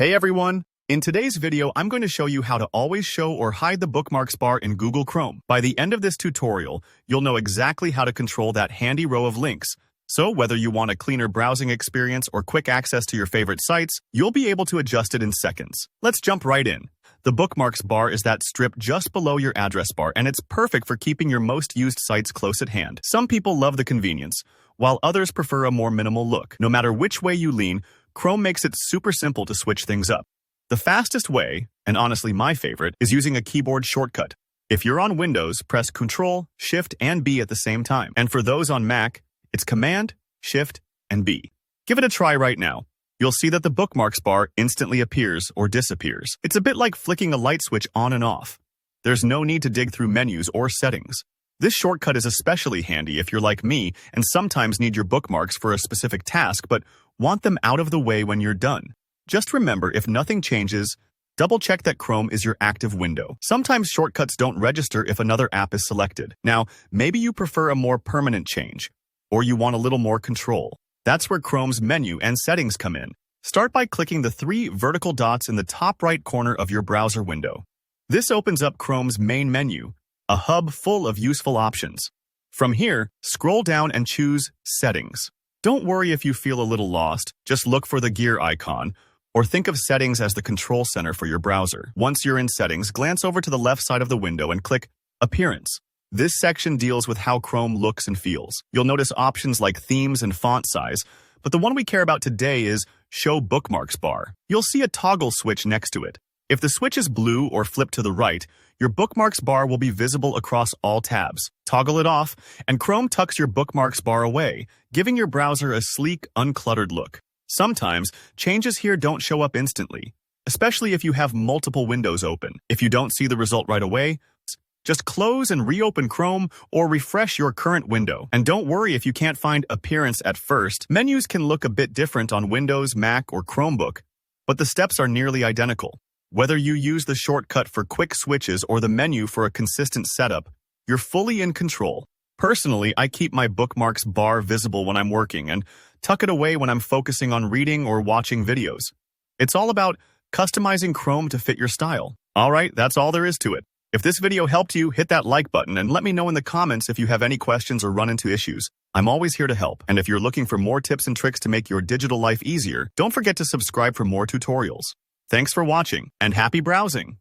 Hey everyone! In today's video, I'm going to show you how to always show or hide the bookmarks bar in Google Chrome. By the end of this tutorial, you'll know exactly how to control that handy row of links. So whether you want a cleaner browsing experience or quick access to your favorite sites, you'll be able to adjust it in seconds. Let's jump right in. The bookmarks bar is that strip just below your address bar, and it's perfect for keeping your most used sites close at hand. Some people love the convenience, while others prefer a more minimal look. No matter which way you lean, Chrome makes it super simple to switch things up. The fastest way, and honestly my favorite, is using a keyboard shortcut. If you're on Windows, press Ctrl, Shift, and B at the same time. And for those on Mac, it's Command, Shift, and B. Give it a try right now. You'll see that the bookmarks bar instantly appears or disappears. It's a bit like flicking a light switch on and off. There's no need to dig through menus or settings. This shortcut is especially handy if you're like me and sometimes need your bookmarks for a specific task but want them out of the way when you're done. Just remember, if nothing changes, double-check that Chrome is your active window. Sometimes shortcuts don't register if another app is selected. Now, maybe you prefer a more permanent change, or you want a little more control. That's where Chrome's menu and settings come in. Start by clicking the three vertical dots in the top right corner of your browser window. This opens up Chrome's main menu, a hub full of useful options. From here, scroll down and choose Settings. Don't worry if you feel a little lost, just look for the gear icon, or think of Settings as the control center for your browser. Once you're in Settings, glance over to the left side of the window and click Appearance. This section deals with how Chrome looks and feels. You'll notice options like themes and font size, but the one we care about today is Show Bookmarks Bar. You'll see a toggle switch next to it. If the switch is blue or flipped to the right, your bookmarks bar will be visible across all tabs. Toggle it off, and Chrome tucks your bookmarks bar away, giving your browser a sleek, uncluttered look. Sometimes, changes here don't show up instantly, especially if you have multiple windows open. If you don't see the result right away, just close and reopen Chrome or refresh your current window. And don't worry if you can't find Appearance at first. Menus can look a bit different on Windows, Mac, or Chromebook, but the steps are nearly identical. Whether you use the shortcut for quick switches or the menu for a consistent setup, you're fully in control. Personally, I keep my bookmarks bar visible when I'm working and tuck it away when I'm focusing on reading or watching videos. It's all about customizing Chrome to fit your style. Alright, that's all there is to it. If this video helped you, hit that like button and let me know in the comments if you have any questions or run into issues. I'm always here to help, and if you're looking for more tips and tricks to make your digital life easier, don't forget to subscribe for more tutorials. Thanks for watching, and happy browsing!